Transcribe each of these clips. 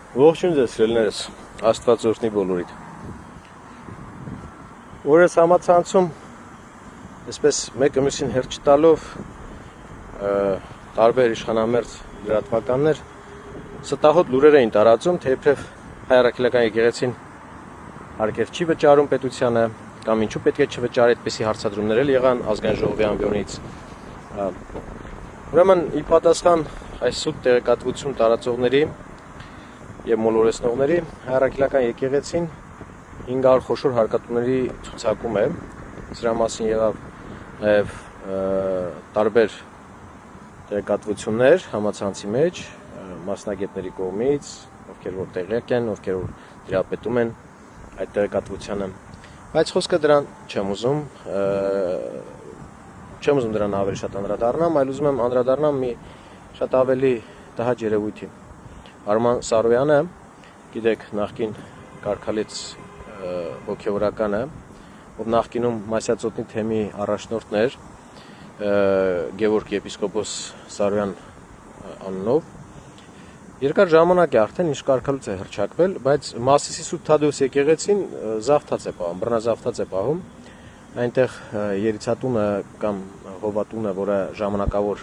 Ողջույն ձեզ սիրելիներս, Աստված օրհնի բոլորիդ։ Օրս համացանցում այսպես մեկը մյուսին հերթ չտալով տարբեր իշխանամերձ լրատվականներ ստահոդ լուրեր էին տարածում, թե իբրև հայ առաքելական եկեղեցին հարկեր չի վճարում պետությանը, կամ ինչու պետք է չվճարի, այդպիսի հարցադրումներ էլ եղան ազգային ժողովի ամբիոնից։ Ուրեմն ի պատասխան այս սուտ տեղեկատվություն տարածողների եւ մոլորեցնողների հայ առաքելական եկեղեցին 500 խոշոր հարկատուների ցուցակում է։ Սրա մասին եղավ նաեւ տարբեր տեղեկատվություններ համացանցի մեջ մասնագետների կողմից, ովքեր որ տեղյակ են, ովքեր որ դիապետում են այդ տեղեկատվությանը։ Բայց խոսքը դրան չեմ ուզում դրան ավելի շատ անդրադառնամ, այլ ուզում եմ անդրադառնամ մի շատ ավելի տհաճ երևույթի։ Արման Սարոյանը, գիտեք, նախկին կարգալից հոգևորականը, ով նախկինում Մասյացոտնի թեմի առաջնորդն էր, Գևորգ եպիսկոպոս Սարոյան անունով, երկար ժամանակ է արդեն ինչ կարգալուց է հռչակվել, բայց Մասիսի Սուրբ Թադեոս եկեղեցին զավթած է պահում, բռնազավթած է պահում, այնտեղ երիցատունը կամ հովատունը, որը ժամանակավոր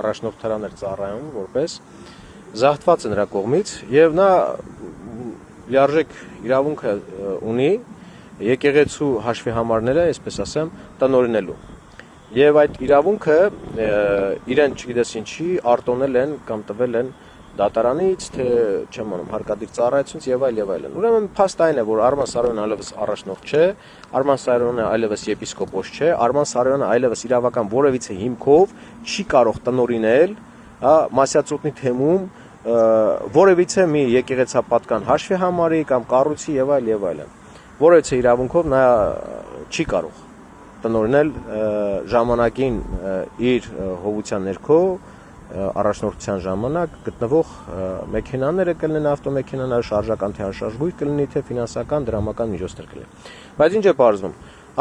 առաջնորդարան էր ծառայում որպես զահթված է նրա կողմից եւ նա լիարժեք իրավունք ունի եկեղեցու հաշվի համարները, այսպես ասեմ, տնօրինելու։ Եվ այդ իրավունքը իրեն չգիտես ինչի արտոնել են կամ տվել են դատարանից, թե չեմ անում, հարկադիր ծառայությունից եւ այլն։ Ուրեմն փաստ այն է, որ Արման Սարոյանը այլևս առաջնորդ չէ, Արման Սարոյանը այլևս եպիսկոպոս չէ, Արման Սարոյանը այլևս իրավական որևիցե հիմքով չի կարող տնօրինել, Մասյացոտնի թեմում որևիցե մի եկեղեցապատկան հաշվի համարի կամ կառույցի եւ այլն։ Որևիցե իրավունքով նա չի կարող տնօրինել ժամանակին իր հովության ներքո առաջնորդության ժամանակ գտնվող մեքենաները կլինեն ավտոմեքենաներ, շարժական թե անշարժ կլինի, թե ֆինանսական, դրամական միջոցներ կլինի։ Բայց ինչ է պարզվում։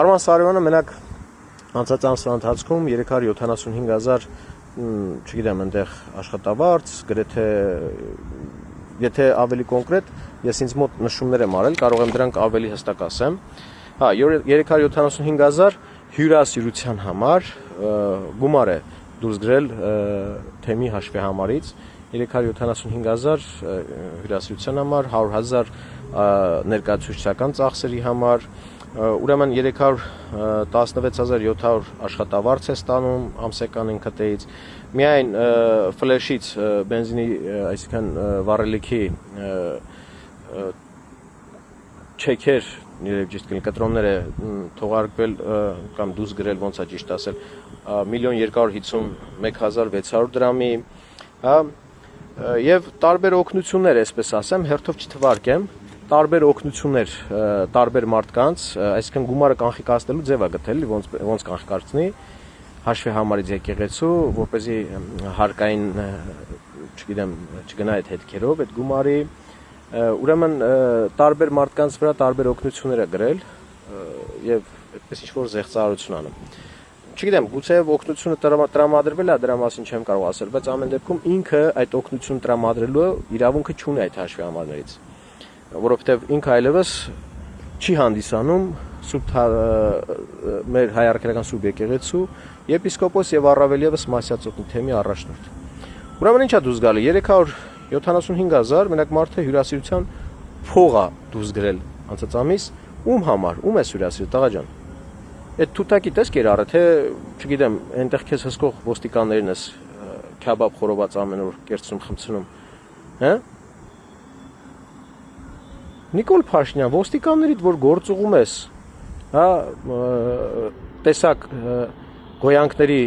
Արման Սարոյանը մենակ անցած ամսվա ընթացքում 375,000 չգիտեմ, այնտեղ աշխատավարձ, գրեթե եթե ավելի կոնկրետ, ես ինձ մոտ նշումներ եմ արել, կարող եմ դրանք ավելի հստակ ասեմ։ 375,000 հյուրասիրության համար գումար է դուրս գրել թեմի հաշվի համարից, 375,000 հյուրասիրության համար, 100,000 ներկայացուցչական ծախսերի համար, ուրեմն 316,700 աշխատավարձ է ստանում ամսական ինքնատեից, միայն ֆլեշից բենզինի, այսինքն վառելիքի չեքեր, ճիշտ կլինի, կտրոններ է թողարկվել կամ դուրս գրել, ոնց է ճիշտ ասել, 1,251,600 դրամի, եւ տարբեր օգնություններ, այսպես ասեմ, հերթով չթվարկեմ, տարբեր օգնություններ տարբեր մարդկանց, այսինքն գումարը կանխիկացնելու ձև է գտել, ոնց կանխիկացնի հաշվի համարից եկեղեցու, որպեսզի հարկային, չգիտեմ, չգնա այդ հետքերով այդ գումարի, ուրեմն տարբեր մարդկանց վրա տարբեր օգնություններ է գրել եւ այդպես ինչ-որ զեղծարարություն անում։ Չգիտեմ, գուցե օգնությունը տրամադրվել է, դրա մասին չեմ կարող ասել, բայց ամեն դեպքում ինքը այդ օգնությունը տրամադրելու իրավունքը չունի այդ հաշվի համարներից, որովհետեւ ինքը այլևս չի հանդիսանում մեր հայ առաքելական Սուրբ եկեղեցու եպիսկոպոս եւ առավել եւս Մասյացոտնի թեմի առաջնորդ։ Ուրեմն ինչա դուրս գալի 375,000 մենակ մարդը հյուրասիրության փող է դուրս գրել անցած ամիս, ում համար, ում է հյուրասիրել, տղա ջան։ Այդ թութակի տես կերարը, թե չգիտեմ, այնտեղ քեզ հսկող ոստիկաններին ես քյաբաբ խորոված ամեն օր կերծում խմցնում, հա։ Նիկոլ Փաշինյան, ոստիկաններիդ որ գործուղում ես, հա, տեսակ գոյանքների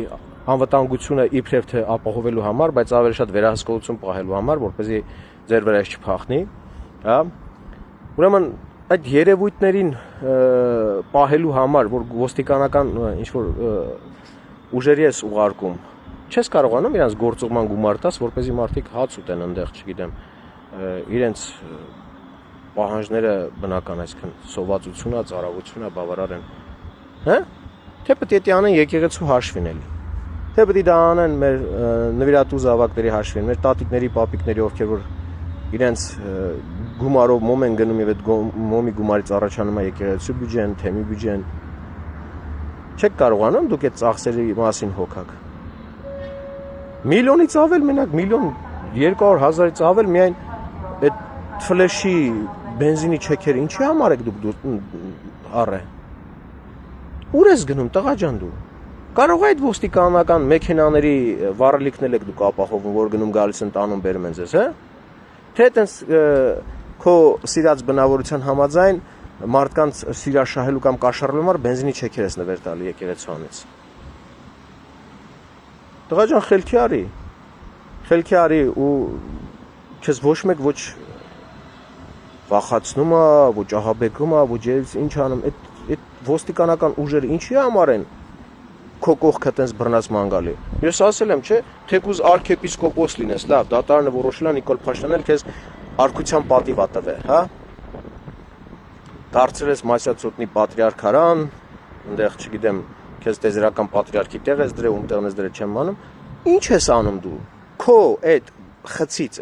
անվտանգությունը իբրև թե ապահովելու համար, բայց ավելի շատ վերահսկողություն պահելու համար, որպեսզի ձեր վրայից չփախնի, հա։ Ուրեմն այդ երևույթներին պահելու համար, որ ոստիկանական ինչ-որ ուժերի ես ուղարկում, չես կարողանում իրանց գործուղման գումար տաս, որպեսզի մարդիկ հաց ուտեն այնտեղ, չգիտեմ, իրենց պահանջները բնական, այսինքն սովածությունը, ծառավությունը բավարար են, հա։ Թե պետք է անեն եկեղեցու հաշվին էլի։ Թե պետք է դա անեն մեր նվիրատու զավակների հաշվին, մեր տատիկների, պապիկների, ովքեր որ իրենց գումարով մոմ են գնում եւ այդ մոմի գումարից առաջանում է եկեղեցու բյուջեն, թեմի բյուջեն։ Չեք կարողանում դուք այդ ծախսերի մասին հոգաք։ Միլիոնից ավել մենակ 1,200,000-ից ավել միայն այդ ֆլեշի բենզինի չեքերը ինչի համար եք դուք առե։ Ուր ես գնում տղա ջան դու։ Կարող է այդ ոստիկանական մեքենաների վառելիքն եք դուք ապահովում, որ գնում գալիս են տանում բերում են ձեզ, հա։ Թե այտենց քո սիրած բնավորության համաձայն մարդկանց սիրաշահելու կամ կաշառելու համար բենզինի չեքեր ես նվեր տալի եկեղեցուանից։ Տղա ջան խելքի արի ու քեզ ոչ մեկ ոչ վախացնում է, ոչ ահաբեկում է, ոչ ինչ անում, այդ ոստիկանական ուժերը ինչի համար են քո կողքը տենց բռնած մանգալի։ Ես ասել եմ, չէ, թեկուզ արքեպիսկոպոս լինես, լավ, դատարանը որոշել է Նիկոլ Փաշինյանն քեզ արքության պատիվ ա տվել, հա։ Դարձել ես Մասյացոտնի պատրիարքարան, այնտեղ, չգիտեմ, քեզ տեզերական պատրիարքի տեղ ես դրել, ում տեղն ես դրել չեմ անում։ Ինչ ես անում դու։ Քո այդ խցից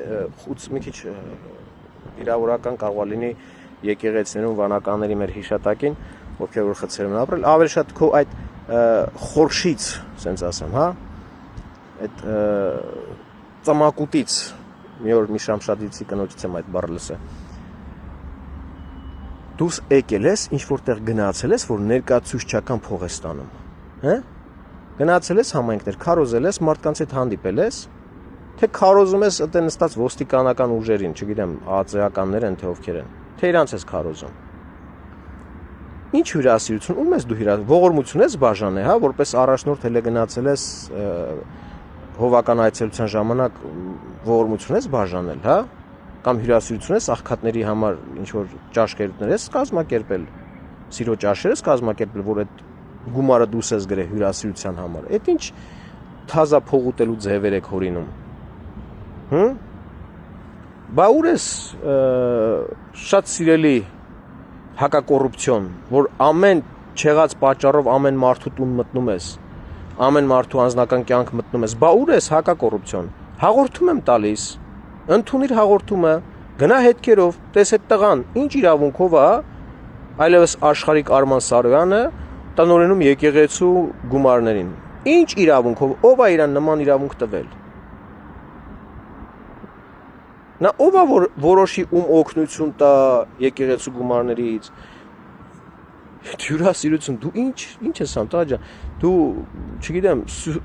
մի քիչ իրավորական կարող է լինի եկեղեցիներում վանականների մեր հիշատակին, ովքեր որ խցեր են ապրել, ավելի շատ քո այդ խորշից, ասենց ասեմ, հա, այդ ծամակուտից, մի օր մի Շամշադիցի կնոջից եմ այդ բառը լսել։ Դուս եկել ես, ինչ որտեղ գնացել ես, որ ներկայացուցչական փող ես ստանում, հա։ Գնացել ես համայնքներ, քարոզել ես, մարդկանց հետ հանդիպել ես, թե քարոզում ես այդ նստած ոստիկանական ուժերին, չգիտեմ, ԱԱԾ-ականներ են թե ովքեր են, թե իրանց ես քարոզում։ Ինչ հյուրասիրություն, ում ես դու ողորմություն ես բաժանել, հա, որպես առաջնորդ հենց գնացել ես հովական այցելության ժամանակ ողորմություն ես բաժանել, հա, կամ հյուրասիրություն ես աղքատների համար ինչ որ ճաշկերուտներ ես կազմակերպել, սիրո ճաշեր ես կազմակերպել, որ այդ գումարը դուս ես գրել հյուրասիրության համար։ Այդ ինչ թազա փող ուտելու ձևեր եք հորինում։ Հմ։ Բա ուր ես շատ սիրելի հակակոռուպցիոն, որ ամեն չեղած պատճառով ամեն մարդու տուն մտնում ես, ամեն մարդու անձնական կյանք մտնում ես, բա ուր ես հակակոռուպցիոն։ Հաղորդում եմ տալիս, ընդունիր հաղորդումը, գնա հետքերով, տես այդ տղան, ինչ իրավունքով է, այլևս Աշխարհիկ Արման Սարոյանը տնօրենում եկեղեցու գումարներին։ Ինչ իրավունքով, ով է իրան նման իրավունք տվել։ Նա ով է որ որոշի ում օգնություն տա եկեղեցու գումարներից։ Հյուրասիրություն, դու ինչ ես անում, տղա ջան, դու, չգիտեմ,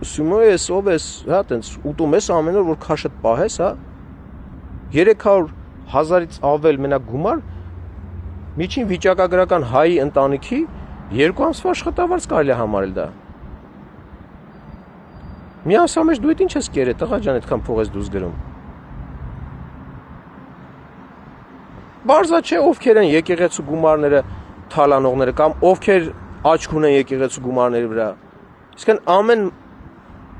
սումո ես, ով ես, հա, տենց ուտում ես ամեն օր, որ քաշդ պահես, հա։ 300,000-ից ավել մենակ գումար միջին վիճակագրական հայի ընտանիքի 2 ամսվա աշխատավարձ կարելի է համարել դա։ Մի ամսվա մեջ դու ինչ ես կերել, տղա ջան, այդքան փող ես դուրս գրում։ Բարձա չէ ովքեր են եկեղեցու գումարները թալանողները կամ ովքեր աչք ունեն եկեղեցու գումարների վրա։ Իսկ ամեն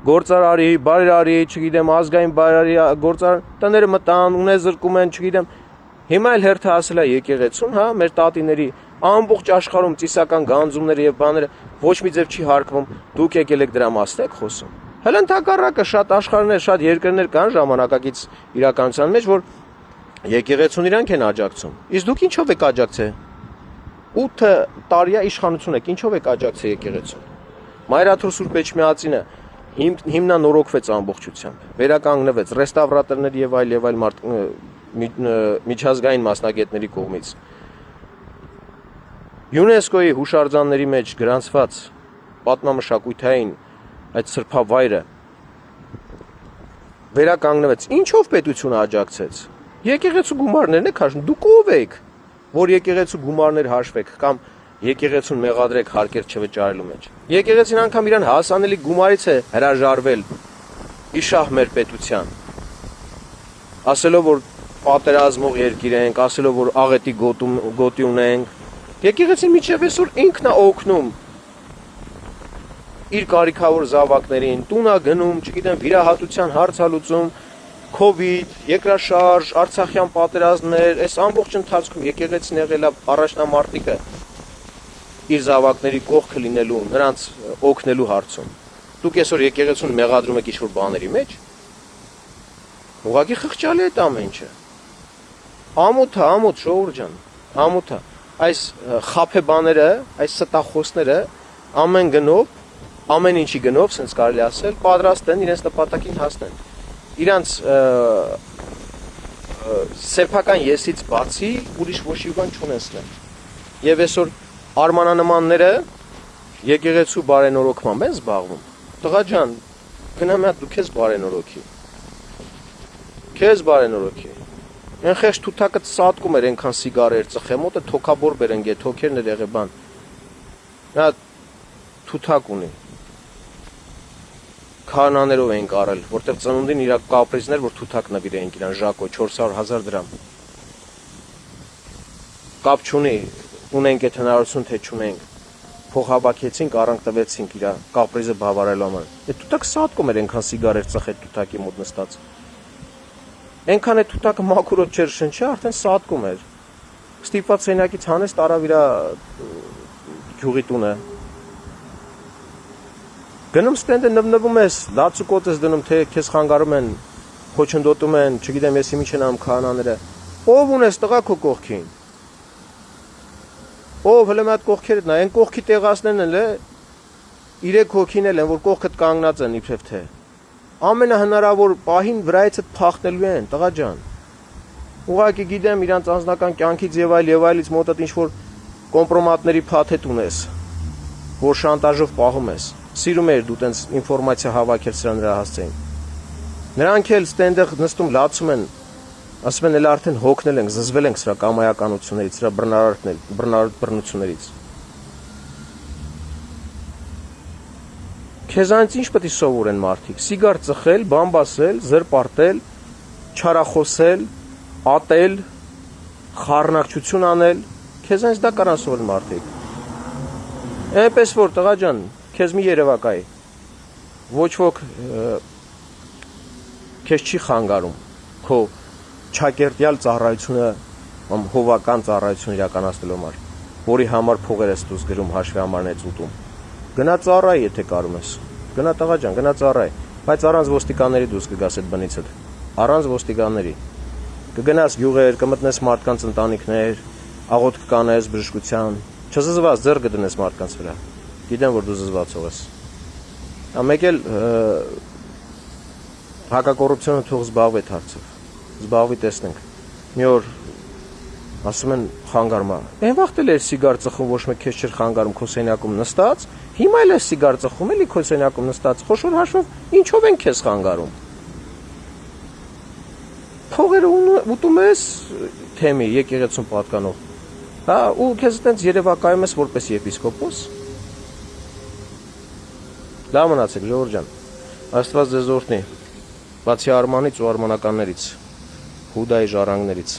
գործարարի, բարերարի, չգիտեմ, ազգային բարերարի գործարար տները մտան, ունես զրկում են, չգիտեմ։ Հիմա էլ հերթը ասել է եկեղեցուն, հա, մեր տատիների ամբողջ աշխարհում ծիսական գանձումները եւ բաները ոչ մի ձև չի հարկվում։ Դուք եկել եք դրա մասն եք խոսում։ Հələ ընդհակառակը շատ աշխարհներ, շատ երկրներ կան ժամանակակից իրականության մեջ, որ եկեղեցուն իրանք են աջակցում։ Իսկ դուք ինչով եք աջակցել։ 8 տարիա իշխանություն եք, ինչով եք աջակցել եկեղեցուն։ Մայրաթոր Սուրբ Էջմիածինը հիմնանորոգվեց ամբողջությամբ, վերականգնվեց ռեստավրատորներ եւ այլ միջազգային մասնագետների կողմից։ ՅՈՒՆԵՍԿՕ-ի հուշարձանների մեջ գրանցված պատմամշակութային այդ սրբավայրը վերականգնվեց։ Ինչով պետությունը աջակցեց։ Եկեղեցու գումարներն եք հաշվում, դուք ով եք, որ եկեղեցու գումարներ հաշվեք կամ եկեղեցուն մեղադրեք հարկեր չվճարելու մեջ։ Եկեղեցին անգամ իրան հասանելի գումարից է հրաժարվել իշահ մեր պետության։ Ասելով որ պատերազմող երկիր ենք, ասելով որ աղետի գոտի ունենք։ Եկեղեցին միջև այսօր ինքն է օգնում իր կարիքավոր զավակներին, տունա գնում, չգիտեմ, վիրահատության հարցալուծում, Covid, երկրաշարժ, Արցախյան պատերազմներ, այս ամբողջ ընթացքում եկեղեցին եղել է առաջնամարտիկը իր զավակների կողքը լինելու, նրանց օգնելու հարցում։ Դուք այսօր եկեղեցուն մեղադրում եք ինչ-որ բաների մեջ։ Ուղղակի խղճալի է այդ ամեն ինչը։ ամոթ ժողովուրդ ջան, ամոթ է։ Այս խափեբաները, այս ստախոսները ամեն գնով, ամեն ինչի գնով, sense կարելի ասել, պատրաստ են իրենց նպատակին հասնեն։ Իրանց սեփական եսից բացի ուրիշ ոչ մի բան չունեցնեն։ Եվ այսօր արմանանմանները եկեղեցու բարենորոգմամբ են զբաղվում։ Տղա ջան, գնա մի հատ դու քեզ բարենորոգի։ Քեզ բարենորոգի։ Այն խեղճ թութակը սատկում էր այնքան սիգարեր ծխե մոտը թոքաբոր բերեն գե թոքերն էր եղե բան։ Նա թութակ ունի։ Քանաներով են կարել, որտեղ ծնունդին իր կապրիզներ, որ թութակ նվիրեին իրան Ժակո 400,000 դրամ։ Կապ չունի, ունենք այդ հնարավորություն թե չունենք։ Փոխհաբաքեցինք, առանք տվեցինք իր կապրիզը բավարարելու համար։ Այդ թութակը սատկում էր այնքան սիգարեր ծխե թութակի մոտ նստած։ Այնքան է թութակը մաքուրոտ չէր շնչի, արդեն սատկում էր։ Ստիպված սենյակից հանես տարավ իր գյուղի տունը։ Գնում ստենդը նվնվում ես, լացուկոտ ես դնում, թե քեզ խանգարում են, խոչընդոտում են, չգիտեմ եսի ինչ են անում քահանաները։ Ով ունես տղա քո կողքին։ Ով հələ մի հատ կողքերդ նա, այն կողքի տեղացներն էլ է 3 հոգին էլ են, որ կողքդ կանգնած են իբրև թե։ Ամենահնարավոր պահին վրայիցդ փախնելու են, տղա ջան։ Ուղղակի գիտեմ իրանց անձնական կյանքից եւ այլից մոտդ ինչ որ կոմպրոմատների փաթեթ ունես, որ շանտաժով պահում ես։ Սիրում էր դու տենց ինֆորմացիա հավաքել սրան նրա հասցեին։ Նրանք էլ ստենդեղ նստում լացում են, ասում են էլ արդեն հոգնել ենք, զզվել ենք սրա կամայականություններից, սրա բռնություններից։ Քեզանից ինչ պետք է սովորեն մարդիկ։ Սիգար ծխել, բամբասել, զրպարտել, չարախոսել, ատել, խառնակցություն անել։ Քեզանից դա կարան սովորեն մարդիկ։ Այնպես որ տղա ջան, քեզ մի երևակայի։ Ոչ ոք քեզ չի խանգարում քո չակերտյալ ծառայությունը, հովական ծառայություն իրականացնելու համար, որի համար փողեր ես դուս գրում, հաշվի համարներ ուտում։ Գնա ծառայ, եթե կարում ես։ Գնա տղա ջան, գնա ծառայ, բայց առանց ոստիկանների դուս կգաս այդ բնիցդ։ Առանց ոստիկանների։ Կգնաս գյուղեր, կմտնես մարդկանց ընտանիքներ, աղոթք կանես բժշկության, չզզված ձեռ կդնես մարդկանց վրա։ Գիտեմ, որ դու զզվացող ես։ Մեկ էլ հակակոռուպցիոնը թող զբաղվի այդ հարցով։ Զբաղվի տեսնենք։ Մի օր ասում են խանգարում է։ Այն վաղտ էլ էր սիգար ծխում, ոչ մեկ քեզ չէր խանգարում քո սենյակում նստած, հիմա էլ է սիգար ծխում, էլի քո սենյակում նստած, խոշոր հաշվով ինչով են քեզ խանգարում։ Փողերը ուտում ես թեմի եկեղեցուն պատկանող։ Հա, ու քեզ այտենց երևակայում ես որպես եպիսկոպոս։ Լավ մնացեք, ժողովուրդ ջան։ Աստված ձեզ օրհնի։ Բացի արմանից ու արմանականներից, Հուդայի ժառանգներից։